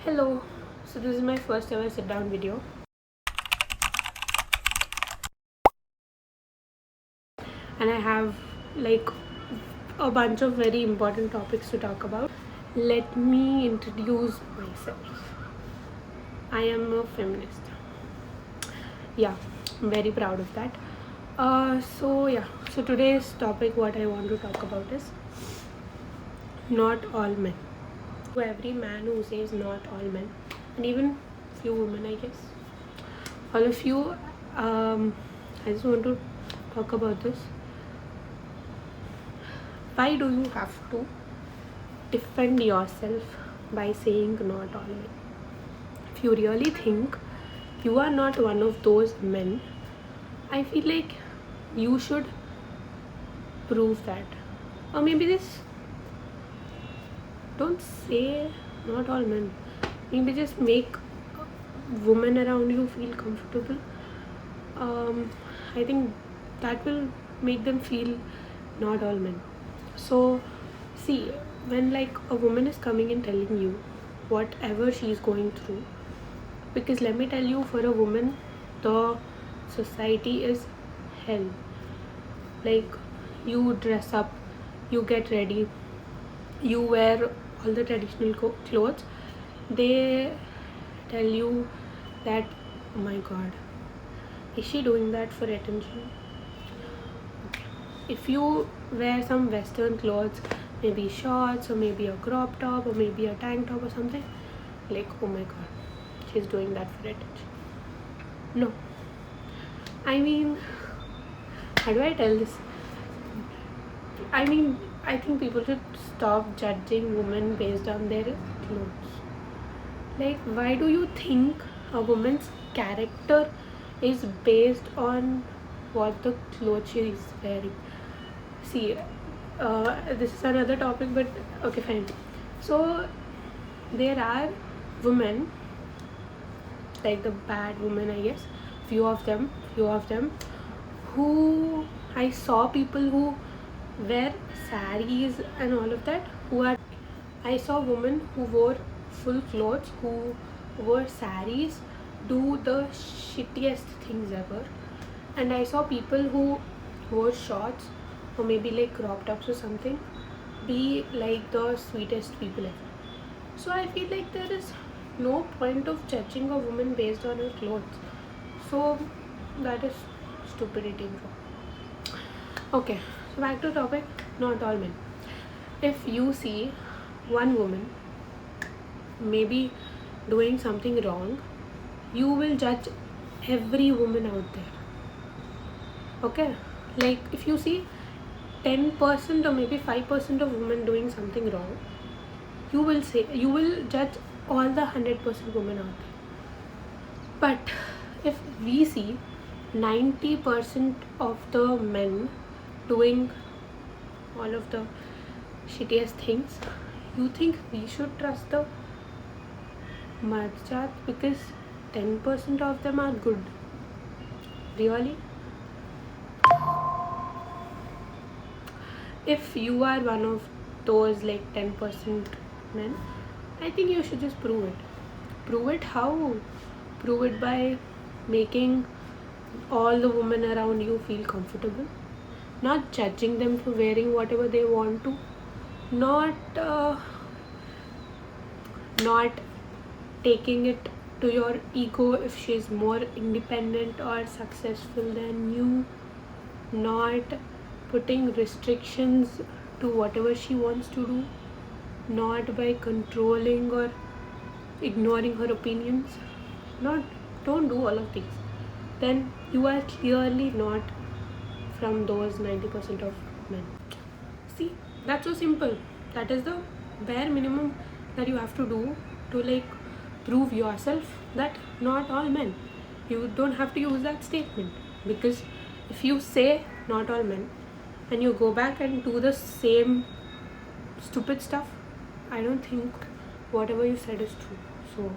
Hello, so this is my first ever sit down video, and I have like a bunch of very important topics to talk about. Let me introduce myself. I am a feminist. Yeah, I'm very proud of that. So today's topic, what I want to talk about is not all men. To every man who says not all men, and even few women, I guess, all of you, I just want to talk about this. Why do you have to defend yourself by saying not all men? If you really think you are not one of those men, I feel like you should prove that. Or maybe this, don't say not all men. Maybe just make women around you feel comfortable. I think that will make them feel not all men. So see, when like a woman is coming and telling you whatever she is going through, because let me tell you, for a woman the society is hell. Like, you dress up, you get ready, you wear all the traditional clothes, they tell you that, oh my god, is she doing that for attention? If you wear some western clothes, maybe shorts or maybe a crop top or maybe a tank top or something, like, oh my god, she's doing that for attention. No, I mean, how do I tell this? I think people should stop judging women based on their clothes. Like, why do you think a woman's character is based on what the clothes she is wearing? See, this is another topic, but okay, fine. So there are women, like the bad women, I guess, few of them, who I saw people who wear saris and all of that, I saw women who wore full clothes, who wore saris, do the shittiest things ever. And I saw people who wore shorts or maybe like crop tops or something be like the sweetest people ever. So I feel like there is no point of judging a woman based on her clothes. So that is stupidity and wrong. Okay, so back to topic, not all men. If you see one woman maybe doing something wrong, you will judge every woman out there. Okay, like if you see 10% or maybe 5% of women doing something wrong, you will judge all the 100% women out there. But if we see 90% of the men doing all of the shittiest things, you think we should trust the Marjat because 10% of them are good? Really? If you are one of those like 10% men, I think you should just prove it. Prove it how? Prove it by making all the women around you feel comfortable, not judging them for wearing whatever they want to, not taking it to your ego if she's more independent or successful than you, not putting restrictions to whatever she wants to do, not by controlling or ignoring her opinions. Don't do all of these. Then you are clearly not from those 90% of men. See, that's so simple. That is the bare minimum that you have to do to like prove yourself that not all men. You don't have to use that statement, because if you say not all men and you go back and do the same stupid stuff, I don't think whatever you said is true. So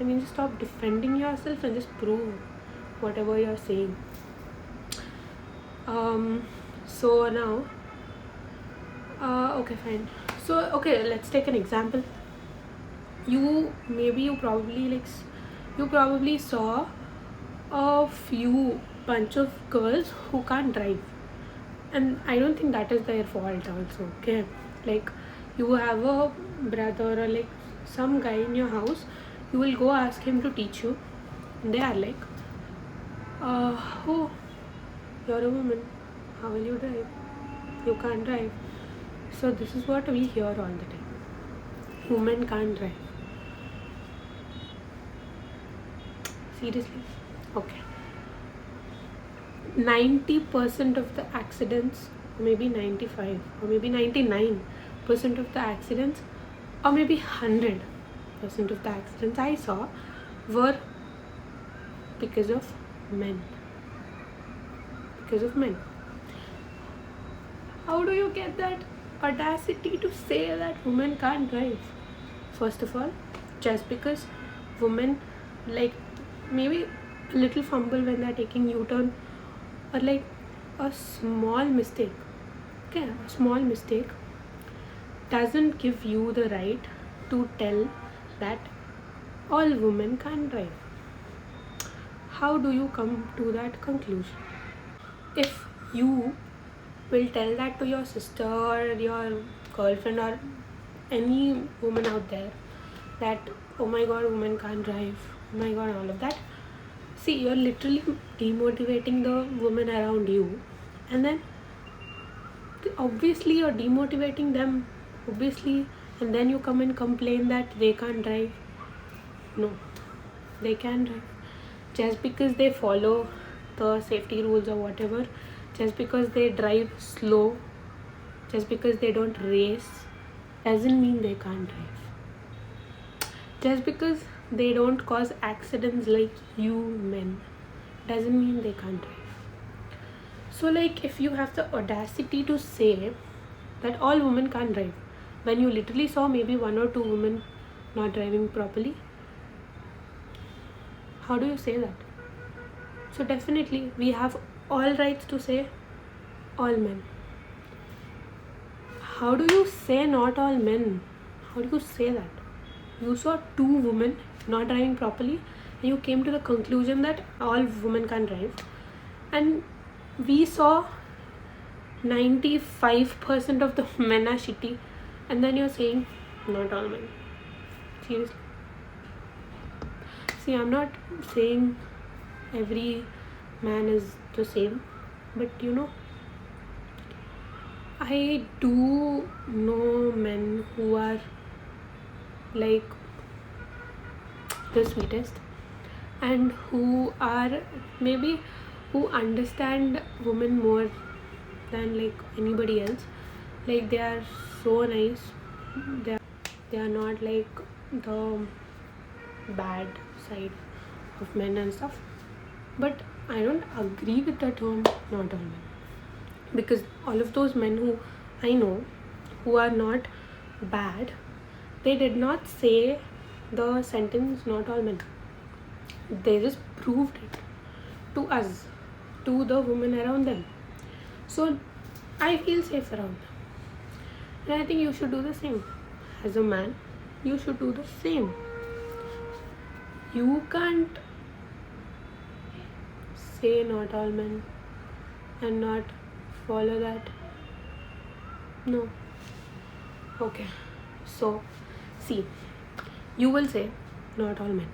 just stop defending yourself and just prove whatever you're saying. So now okay, fine. So okay, let's take an example. you probably saw a few bunch of girls who can't drive, and I don't think that is their fault also. Okay, like, you have a brother or like some guy in your house, you will go ask him to teach you, and they are like, oh, you're a woman, how will you drive? You can't drive. So this is what we hear all the time: women can't drive. Seriously? Okay. 90% of the accidents, or maybe 95, or maybe 99% of the accidents, or maybe 100% of the accidents I saw were because of men. Because of men. How do you get that audacity to say that women can't drive? First of all, just because women, like, maybe a little fumble when they're taking U-turn, or like a small mistake, okay, a small mistake doesn't give you the right to tell that all women can't drive. How do you come to that conclusion? If you will tell that to your sister or your girlfriend or any woman out there, that oh my god, women can't drive, oh my god, all of that, see, you're literally demotivating the women around you, and then obviously you're demotivating them, obviously, and then you come and complain that they can't drive. No, they can drive. Just because they follow the safety rules or whatever, just because they drive slow, just because they don't race, doesn't mean they can't drive. Just because they don't cause accidents like you men, doesn't mean they can't drive. So like, if you have the audacity to say that all women can't drive, when you literally saw maybe 1 or 2 women not driving properly, how do you say that? So definitely we have all rights to say all men. How do you say not all men? How do you say that? You saw 2 women not driving properly and you came to the conclusion that all women can drive, and we saw 95% of the men are shitty, and then you're saying not all men. Seriously? See, I'm not saying every man is the same, but you know, I do know men who are like the sweetest, and who are maybe who understand women more than like anybody else. Like, they are so nice. They are not like the bad side of men and stuff. But I don't agree with the term not all men, because all of those men who I know who are not bad, they did not say the sentence not all men. They just proved it to us, to the women around them. So I feel safe around them, and I think you should do the same. As a man, you should do the same. You can't say not all men and not follow that. No. Okay. So, see, you will say not all men,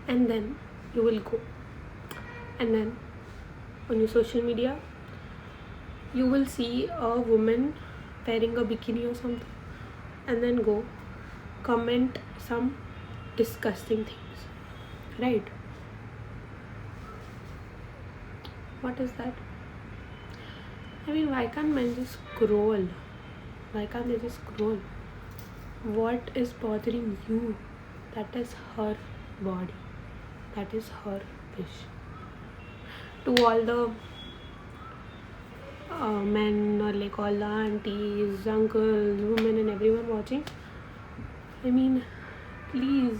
and then you will go, and then on your social media you will see a woman wearing a bikini or something, and then go comment some disgusting things, right? What is that? I mean, why can't men just scroll? Why can't they just scroll? What is bothering you? That is her body. That is her wish. To all the men, or like all the aunties, uncles, women, and everyone watching, I mean, please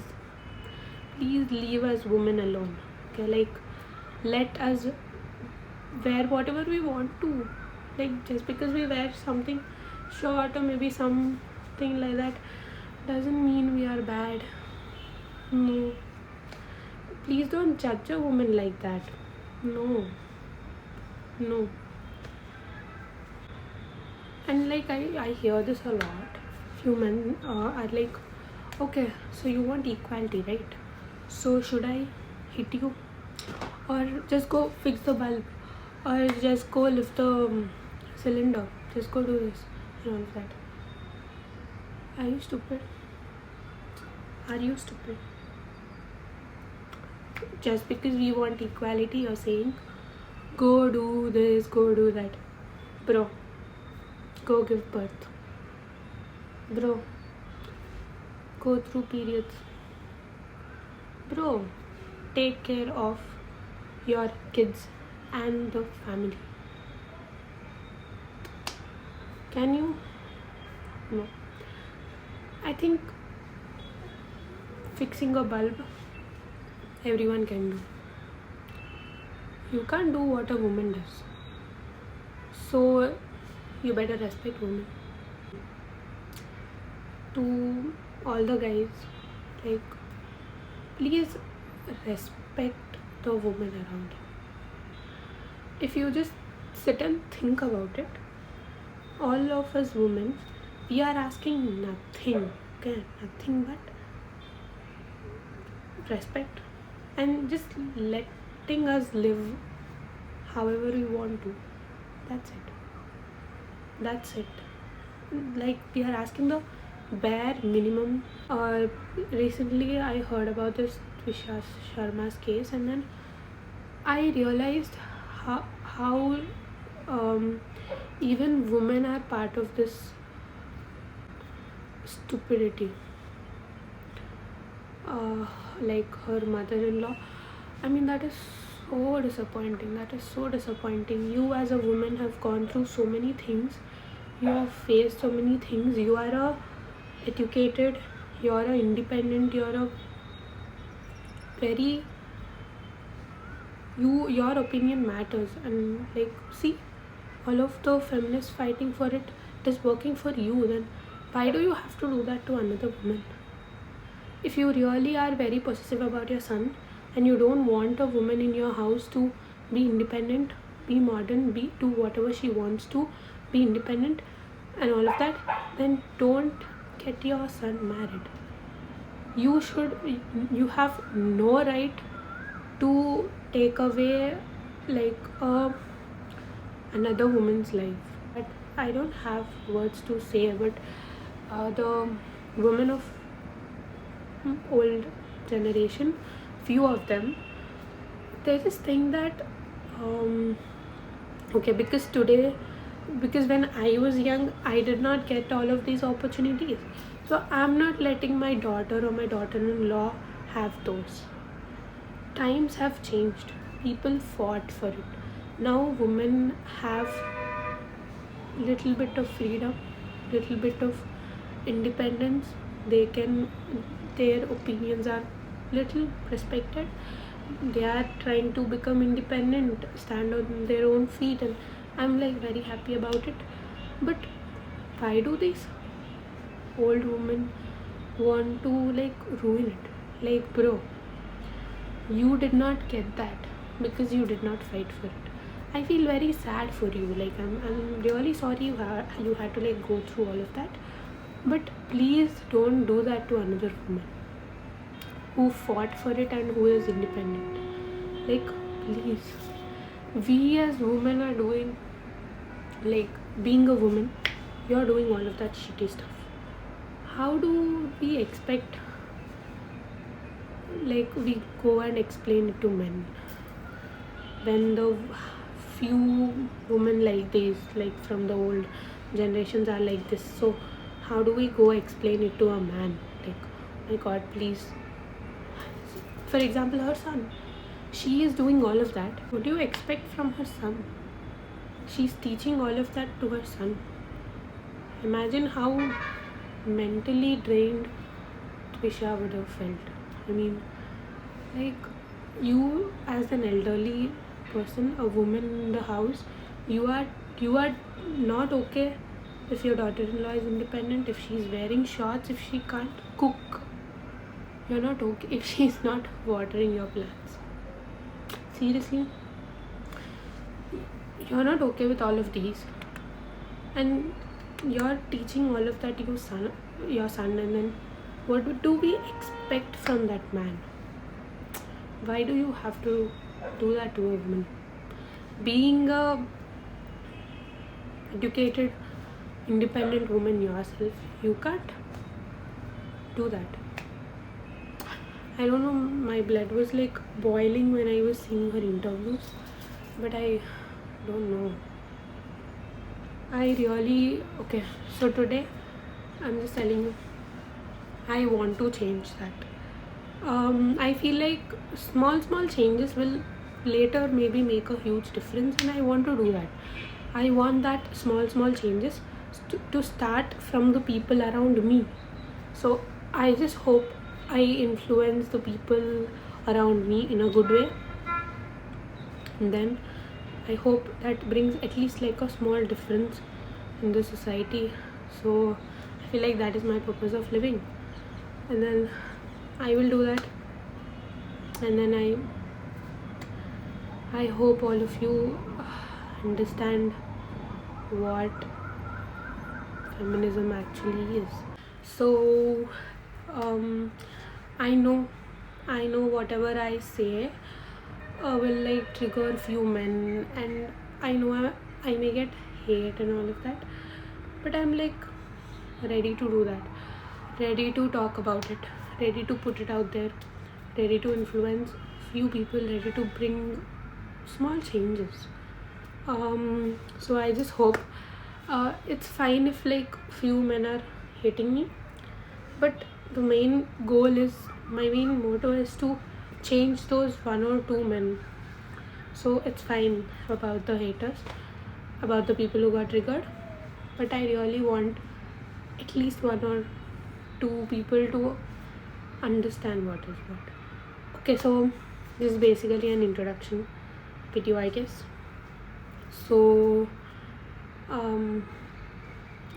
leave us women alone. Okay, like, let us wear whatever we want to. Like, just because we wear something short or maybe something like that doesn't mean we are bad. No. Please don't judge a woman like that. No. No. And like I hear this a lot. Few men are like, okay, so you want equality, right? So should I hit you? Or just go fix the bulb? Or just go lift the cylinder? Just go do this and all of that. Are you stupid? Are you stupid? Just because we want equality, you're saying, go do this, go do that. Bro, go give birth. Bro, go through periods. Bro, take care of your kids and the family. Can you? No. I think fixing a bulb, everyone can do. You can't do what a woman does. So you better respect women. To all the guys, like, please respect the woman around you. If you just sit and think about it, all of us women, we are asking nothing, okay, nothing but respect and just letting us live however we want to. That's it. That's it. Like, we are asking the bare minimum. Recently I heard about this Twisha Sharma's case, and then I realized how even women are part of this stupidity. Like her mother-in-law, I mean, that is so disappointing. That is so disappointing. You as a woman have gone through so many things. You have faced so many things. You are a educated, you're a independent, you're a very, your opinion matters. And like, see, all of the feminists fighting for it is working for you. Then why do you have to do that to another woman? If you really are very possessive about your son and you don't want a woman in your house to be independent, be modern, do whatever she wants to, be independent and all of that, then don't get your son married. You have no right to take away like another woman's life. But I don't have words to say, but the women of old generation, few of them, they just think that okay, because when I was young, I did not get all of these opportunities, so I'm not letting my daughter or my daughter-in-law have those. Times have changed. People fought for it. Now women have little bit of freedom, little bit of independence. Their opinions are little respected. They are trying to become independent, stand on their own feet, and I'm like very happy about it. But why do these old women want to like ruin it? Like, bro, you did not get that because you did not fight for it. I feel very sad for you. Like, I'm really sorry you had to like go through all of that. But please don't do that to another woman who fought for it and who is independent. Like, please. We as women are doing, like, being a woman, you're doing all of that shitty stuff. How do we expect, like, we go and explain it to men when the few women like these, like from the old generations, are like this? So how do we go explain it to a man? Like, my god, please. For example, her son, she is doing all of that. What do you expect from her son? She's teaching all of that to her son. Imagine how mentally drained Twisha would have felt. I mean, like, you as an elderly person, a woman in the house, you are not okay if your daughter-in-law is independent, if she's wearing shorts, if she can't cook. you're not okay if she's not watering your plants. Seriously, you're not okay with all of these, and you're teaching all of that to your son, and then what do we expect from that man? Why do you have to do that to a woman? Being a educated, independent woman yourself, you can't do that. I don't know, my blood was like boiling when I was seeing her interviews, but I don't know. Okay, so today I'm just telling you, I want to change that. I feel like small changes will later maybe make a huge difference, and I want to do that. I want that small changes to start from the people around me. So I just hope I influence the people around me in a good way, and then I hope that brings at least like a small difference in the society. So I feel like that is my purpose of living, and then I will do that. And then I hope all of you understand what feminism actually is. So I know whatever I say will like trigger few men, and I know I may get hate and all of that, but I'm like ready to do that, ready to talk about it, ready to put it out there, ready to influence few people, ready to bring small changes. So I just hope it's fine if like few men are hating me, but the main goal is, my main motto is to change those one or two men. So it's fine about the haters, about the people who got triggered, but I really want at least one or two people to understand what is what. Okay, so this is basically an introduction video, I guess. So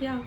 yeah,